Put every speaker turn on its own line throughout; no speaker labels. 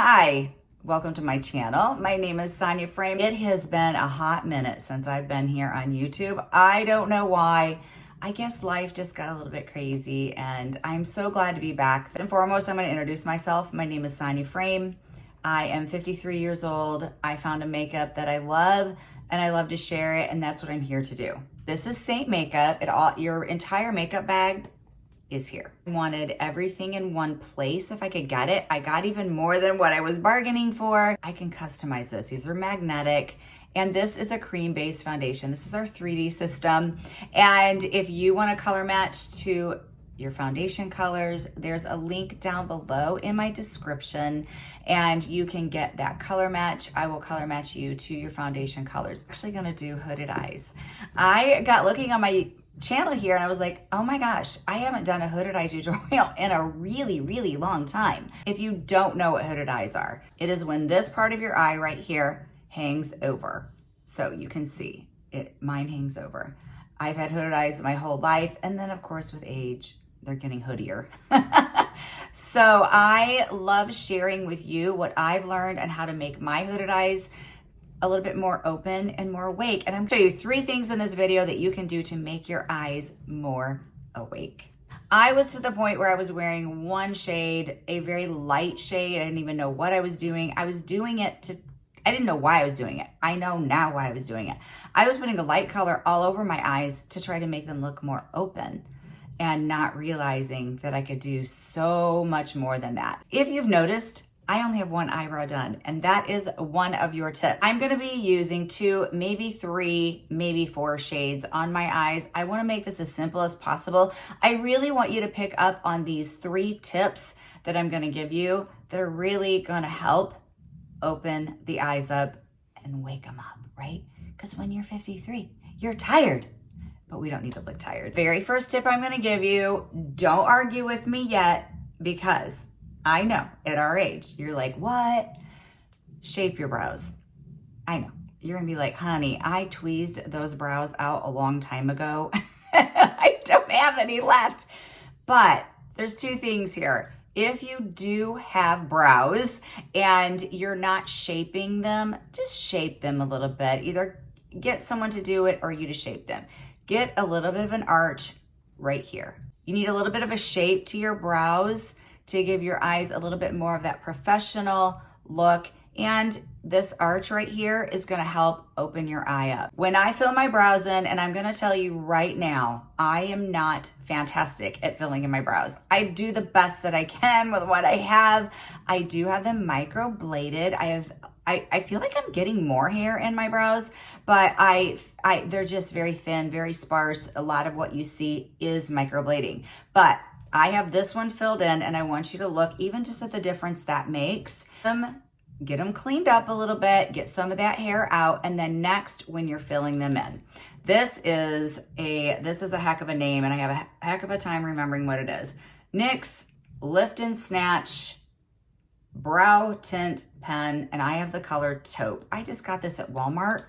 Hi, welcome to my channel. My name is Sonia Frame. It has been a hot minute since I've been here on YouTube. I don't know why. I guess life just got a little bit crazy and I'm so glad to be back. And foremost, I'm going to introduce myself. My name is Sonia Frame. I am 53 years old. I found a makeup that I love and I love to share it, and that's what I'm here to do. This is Seint Makeup. Your entire makeup bag is here. I wanted everything in one place if I could get it. I got even more than what I was bargaining for. I can customize this. These are magnetic. And this is a cream-based foundation. This is our 3D system. And if you want to color match to your foundation colors, there's a link down below in my description and you can get that color match. I will color match you to your foundation colors. I'm actually gonna do hooded eyes. I got looking on my channel here and I was like, oh my gosh, I haven't done a hooded eye tutorial in a really long time. If you don't know what hooded eyes are, it is when this part of your eye right here hangs over. So you can see it, mine hangs over. I've had hooded eyes my whole life, and then of course with age, they're getting hoodier. So I love sharing with you what I've learned and how to make my hooded eyes a little bit more open and more awake. And I'm gonna show you 3 things in this video that you can do to make your eyes more awake. I was to the point where I was wearing one shade, a very light shade. I didn't even know what I was doing. I didn't know why I was doing it. I know now why I was doing it. I was putting a light color all over my eyes to try to make them look more open, and not realizing that I could do so much more than that. If you've noticed, I only have one eyebrow done, and that is one of your tips. I'm gonna be using 2, maybe 3, maybe 4 shades on my eyes. I wanna make this as simple as possible. I really want you to pick up on these 3 tips that I'm gonna give you that are really gonna help open the eyes up and wake them up, right? Because when you're 53, you're tired, but we don't need to look tired. Very first tip I'm gonna give you, don't argue with me yet, because I know at our age, you're like, what? Shape your brows. I know. You're gonna be like, honey, I tweezed those brows out a long time ago. I don't have any left. But there's 2 things here. If you do have brows and you're not shaping them, just shape them a little bit. Either get someone to do it or you to shape them. Get a little bit of an arch right here. You need a little bit of a shape to your brows to give your eyes a little bit more of that professional look. And this arch right here is gonna help open your eye up. When I fill my brows in, and I'm gonna tell you right now, I am not fantastic at filling in my brows. I do the best that I can with what I have. I do have them microbladed. I feel like I'm getting more hair in my brows, but they're just very thin, very sparse. A lot of what you see is microblading. But I have this one filled in, and I want you to look even just at the difference that makes. Get them cleaned up a little bit, get some of that hair out, and then next, when you're filling them in. This is a heck of a name, and I have a heck of a time remembering what it is. NYX Lift and Snatch Brow Tint Pen, and I have the color Taupe. I just got this at Walmart.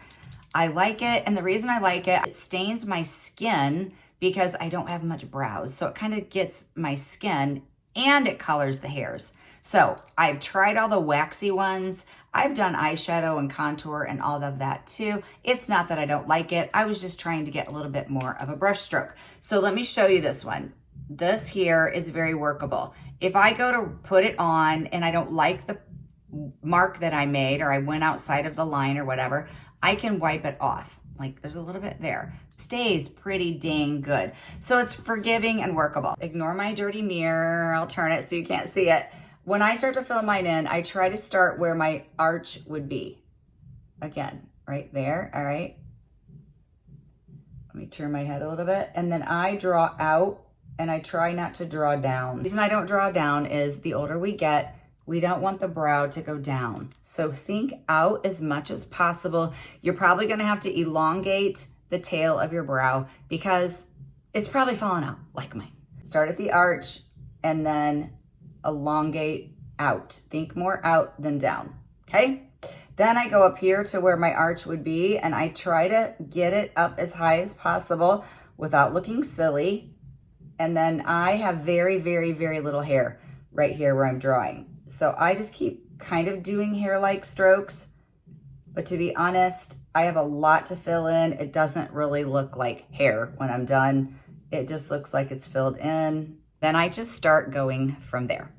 I like it, and the reason I like it, it stains my skin because I don't have much brows, so it kind of gets my skin and it colors the hairs. So I've tried all the waxy ones. I've done eyeshadow and contour and all of that too. It's not that I don't like it. I was just trying to get a little bit more of a brush stroke. So let me show you this one. This here is very workable. If I go to put it on and I don't like the mark that I made, or I went outside of the line or whatever, I can wipe it off. Like there's a little bit there. Stays pretty dang good. So it's forgiving and workable. Ignore my dirty mirror. I'll turn it so you can't see it. When I start to fill mine in, I try to start where my arch would be. Again, right there, all right? Let me turn my head a little bit. And then I draw out, and I try not to draw down. The reason I don't draw down is the older we get, we don't want the brow to go down. So think out as much as possible. You're probably gonna have to elongate the tail of your brow because it's probably falling out like mine. Start at the arch and then elongate out. Think more out than down, okay? Then I go up here to where my arch would be, and I try to get it up as high as possible without looking silly. And then I have very little hair right here where I'm drawing. So I just keep kind of doing hair-like strokes, but to be honest, I have a lot to fill in. It doesn't really look like hair when I'm done. It just looks like it's filled in. Then I just start going from there.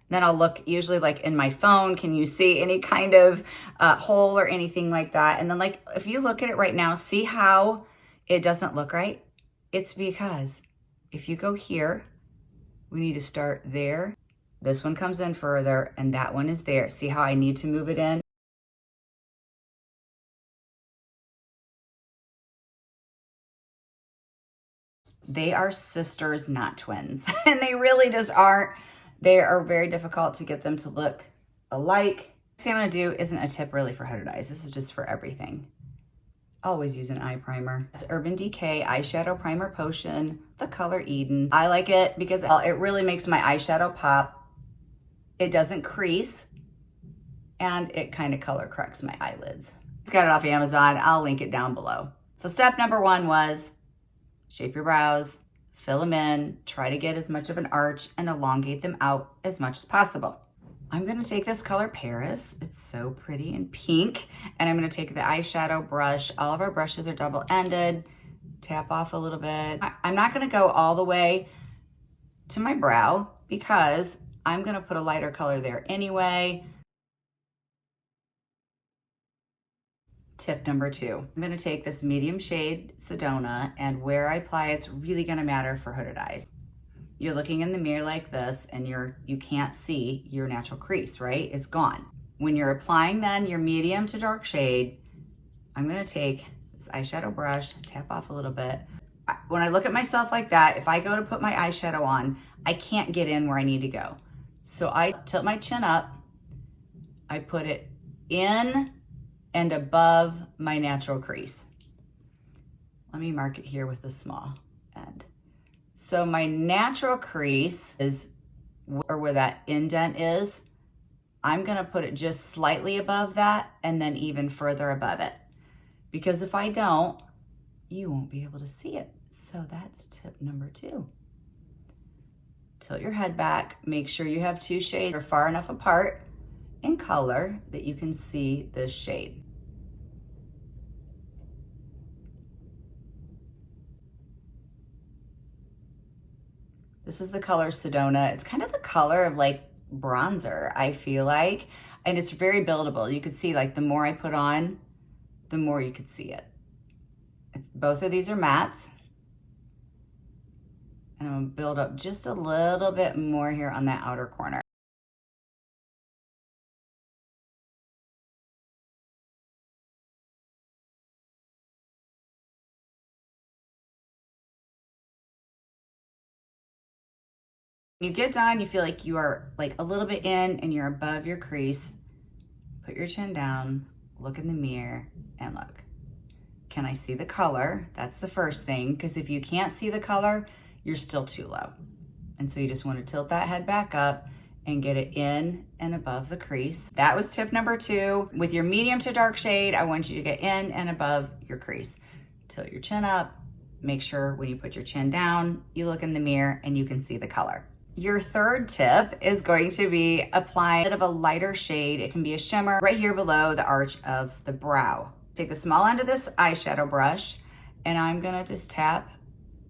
Then I'll look usually like in my phone, can you see any kind of hole or anything like that? And then like, if you look at it right now, see how it doesn't look right? It's because if you go here, we need to start there. This one comes in further and that one is there. See how I need to move it in? They are sisters, not twins. And they really just aren't. They are very difficult to get them to look alike. What I'm gonna do isn't a tip really for hooded eyes. This is just for everything. Always use an eye primer. It's Urban Decay Eyeshadow Primer Potion, the color Eden. I like it because it really makes my eyeshadow pop. It doesn't crease, and it kind of color corrects my eyelids. It's got it off Amazon. I'll link it down below. So step number 1 was shape your brows, fill them in, try to get as much of an arch and elongate them out as much as possible. I'm gonna take this color Paris. It's so pretty and pink. And I'm gonna take the eyeshadow brush. All of our brushes are double-ended. Tap off a little bit. I'm not gonna go all the way to my brow because I'm gonna put a lighter color there anyway. Tip number 2, I'm gonna take this medium shade Sedona, and where I apply it's really gonna matter for hooded eyes. You're looking in the mirror like this and you can't see your natural crease, right? It's gone. When you're applying then your medium to dark shade, I'm gonna take this eyeshadow brush, tap off a little bit. When I look at myself like that, if I go to put my eyeshadow on, I can't get in where I need to go. So I tilt my chin up, I put it in and above my natural crease. Let me mark it here with a small end. So my natural crease is where that indent is. I'm gonna put it just slightly above that and then even further above it. Because if I don't, you won't be able to see it. So that's tip number 2. Tilt your head back, make sure you have 2 shades that are far enough apart in color that you can see this shade. This is the color Sedona. It's kind of the color of like bronzer, I feel like. And it's very buildable. You could see like the more I put on, the more you could see it. Both of these are mattes. And I'm gonna build up just a little bit more here on that outer corner. When you get done, you feel like you are like a little bit in and you're above your crease. Put your chin down, look in the mirror, and look. Can I see the color? That's the first thing, because if you can't see the color, you're still too low. And so you just want to tilt that head back up and get it in and above the crease. That was tip number 2. With your medium to dark shade, I want you to get in and above your crease. Tilt your chin up. Make sure when you put your chin down, you look in the mirror and you can see the color. Your third tip is going to be applying a bit of a lighter shade. It can be a shimmer right here below the arch of the brow. Take the small end of this eyeshadow brush and I'm gonna just tap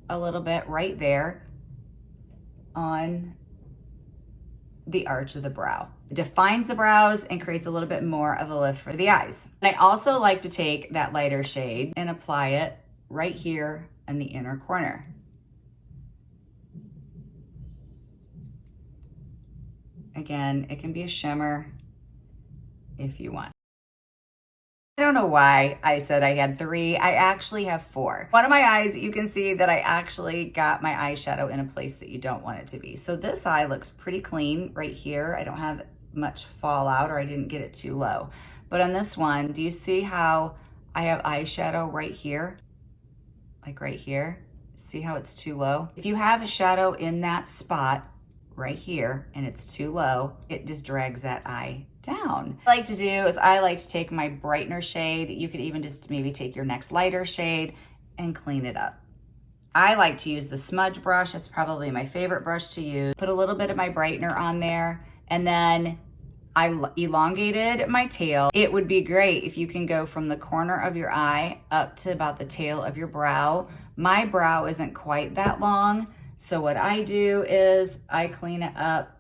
a little bit right there on the arch of the brow. It defines the brows and creates a little bit more of a lift for the eyes. And I also like to take that lighter shade and apply it right here in the inner corner. Again, it can be a shimmer if you want. I don't know why I said I had 3. I actually have 4. One of my eyes, you can see that I actually got my eyeshadow in a place that you don't want it to be. So this eye looks pretty clean right here. I don't have much fallout, or I didn't get it too low. But on this one, do you see how I have eyeshadow right here? Like right here. See how it's too low? If you have a shadow in that spot right here and it's too low, it just drags that eye down. What I like to do is I like to take my brightener shade. You could even just maybe take your next lighter shade and clean it up. I like to use the smudge brush. It's probably my favorite brush to use. Put a little bit of my brightener on there, and then I elongated my tail. It would be great if you can go from the corner of your eye up to about the tail of your brow. My brow isn't quite that long, so what I do is I clean it up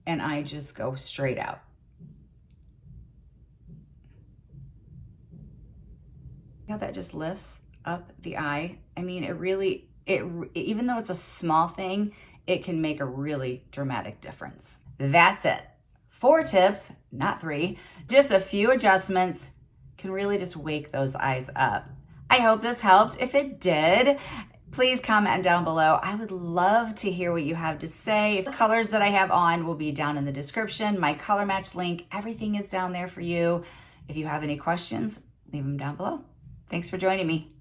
and I just go straight out. How that just lifts up the eye. I mean, even though it's a small thing, it can make a really dramatic difference. That's it. 4 tips, not 3, just a few adjustments can really just wake those eyes up. I hope this helped. If it did, please comment down below. I would love to hear what you have to say. The colors that I have on will be down in the description. My color match link, everything is down there for you. If you have any questions, leave them down below. Thanks for joining me.